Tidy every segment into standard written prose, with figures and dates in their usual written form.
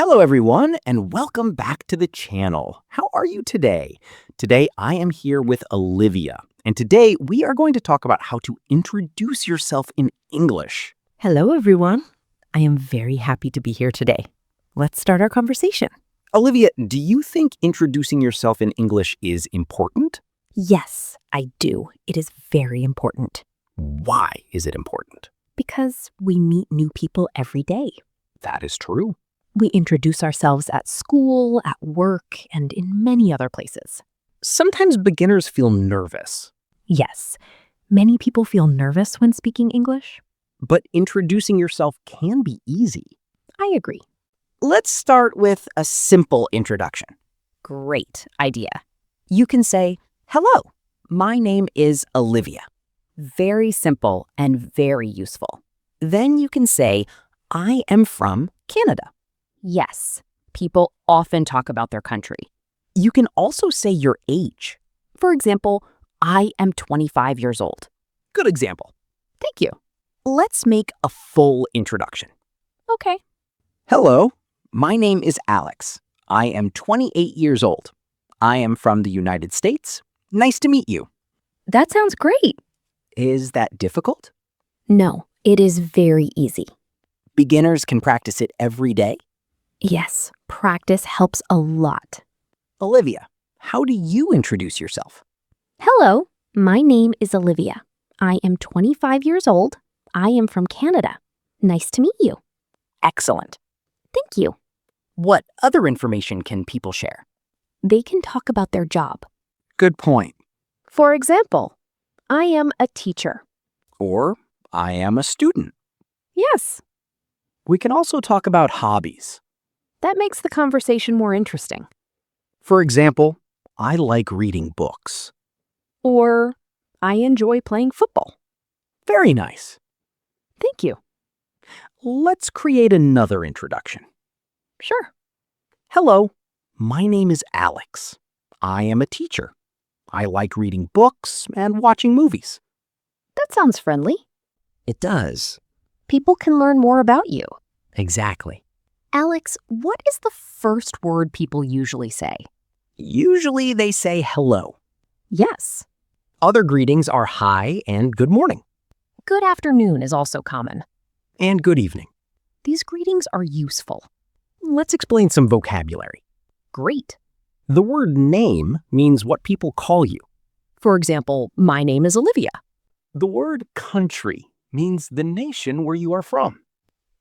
Hello, everyone, and welcome back to the channel. How are you today? Today, I am here with Olivia, and today we are going to talk about how to introduce yourself in English. Hello, everyone. I am very happy to be here today. Let's start our conversation. Olivia, do you think introducing yourself in English is important? Yes, I do. It is very important Why is it important? because we meet new people every day. That is true. We introduce ourselves at school, at work, and in many other places. Sometimes beginners feel nervous, Yes, many people feel nervous when speaking English. but introducing yourself can be easy. I agree. Let's start with a simple introduction. Great idea. You can say, "Hello, my name is Olivia." Very simple and very useful. Then you can say, "I am from Canada." Yes, people often talk about their country. You can also say your age. For example, I am 25 years old. Good example. Thank you. Let's make a full introduction. Okay. Hello, my name is Alex. I am 28 years old. I am from the United States. Nice to meet you. That sounds great. Is that difficult? No, it is very easy. Beginners can practice it every day. Yes, practice helps a lot. Olivia, how do you introduce yourself? Hello, my name is Olivia. I am 25 years old. I am from Canada. Nice to meet you. Excellent. Thank you. What other information can people share? They can talk about their job. Good point. For example, I am a teacher. Or, I am a student. Yes, We can also talk about hobbies. that makes the conversation more interesting. For example, I like reading books. Or, I enjoy playing football. Very nice. Thank you. Let's create another introduction. Sure. Hello, my name is Alex. I am a teacher. I like reading books and watching movies. That sounds friendly. It does. People can learn more about you. Exactly. Alex, what is the first word people usually say? Usually they say hello. Yes. Other greetings are hi and good morning. Good afternoon is also common. And good evening. These greetings are useful. Let's explain some vocabulary. Great. The word name means what people call you. For example, my name is Olivia. The word country means the nation where you are from.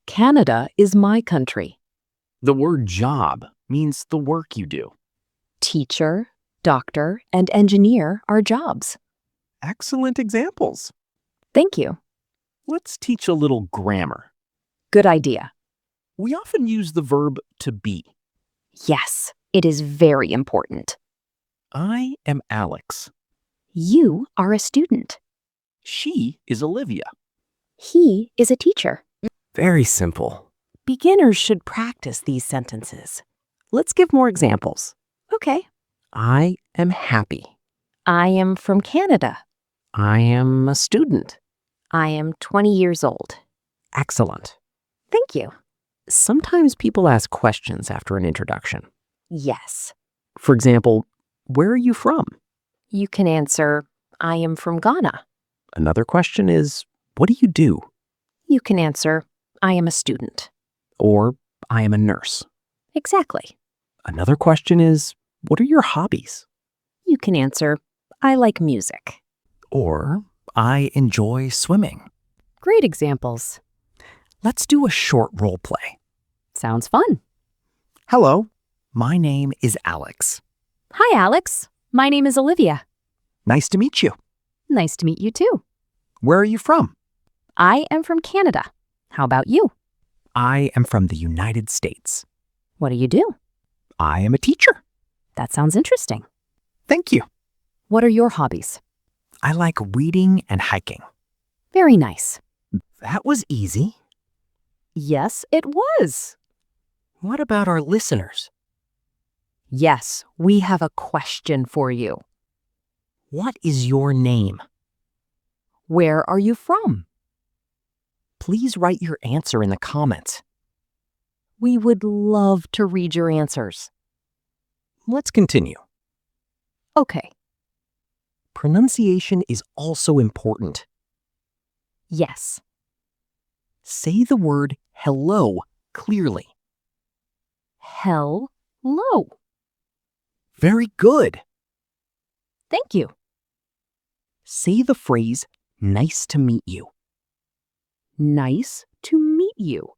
Canada is my country. The word job means the work you do. Teacher, doctor, and engineer are jobs. Excellent examples. Thank you. Let's teach a little grammar. Good idea. We often use the verb to be. Yes, it is very important. I am Alex. You are a student. She is Olivia. He is a teacher. Very simple. Beginners should practice these sentences. Let's give more examples. Okay. I am happy. I am from Canada. I am a student. I am 20 years old. Excellent. Thank you. Sometimes people ask questions after an introduction. Yes. For example, where are you from? You can answer, I am from Ghana. Another question is, what do you do? You can answer, I am a student. Or, I am a nurse. Exactly. Another question is, what are your hobbies? You can answer, I like music. Or, I enjoy swimming. Great examples. Let's do a short role play. Sounds fun. Hello, my name is Alex. Hi, Alex. My name is Olivia. Nice to meet you. Nice to meet you too. Where are you from? I am from Canada. How about you? I am from the United States. What do you do? I am a teacher. That sounds interesting. Thank you. What are your hobbies? I like reading and hiking. Very nice. That was easy. Yes, it was. What about our listeners? Yes, we have a question for you. What is your name? Where are you from? Please write your answer in the comments. We would love to read your answers. Let's continue. Okay. Pronunciation is also important. Yes. Say the word hello clearly. Hello. Very good. Thank you. Say the phrase nice to meet you. Nice to meet you.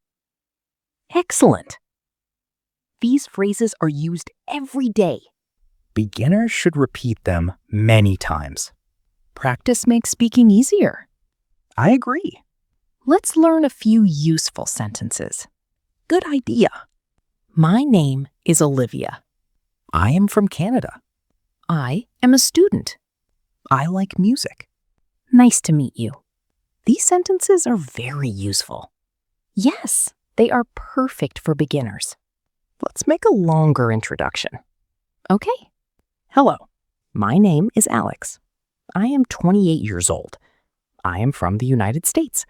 Excellent. These phrases are used every day. Beginners should repeat them many times. Practice makes speaking easier. I agree. Let's learn a few useful sentences. Good idea. My name is Olivia. I am from Canada. I am a student. I like music. Nice to meet you. These sentences are very useful. Yes, they are perfect for beginners. Let's make a longer introduction. Okay. Hello, my name is Alex. I am 28 years old. I am from the United States.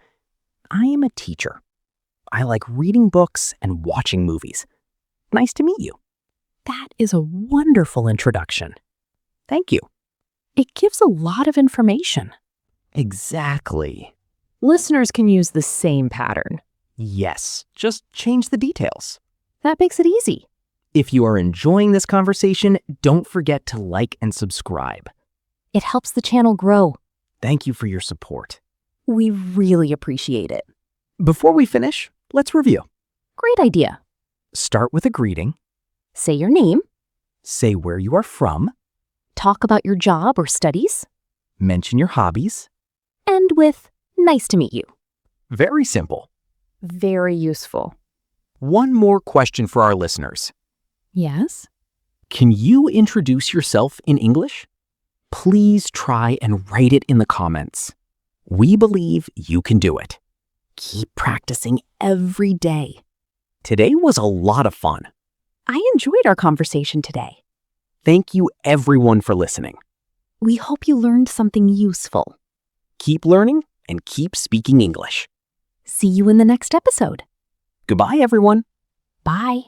I am a teacher. I like reading books and watching movies. Nice to meet you. That is a wonderful introduction. Thank you. It gives a lot of information. Exactly. Listeners can use the same pattern. Yes, just change the details. That makes it easy. If you are enjoying this conversation, don't forget to like and subscribe. It helps the channel grow. Thank you for your support. We really appreciate it. Before we finish, let's review. Great idea. Start with a greeting. Say your name. Say where you are from. Talk about your job or studies. Mention your hobbies. End with nice to meet you. Very simple. Very useful. One more question for our listeners. Yes? Can you introduce yourself in English? Please try and write it in the comments. We believe you can do it. Keep practicing every day. Today was a lot of fun. I enjoyed our conversation today. Thank you everyone for listening. We hope you learned something useful. Keep learning and keep speaking English. See you in the next episode. Goodbye, everyone. Bye.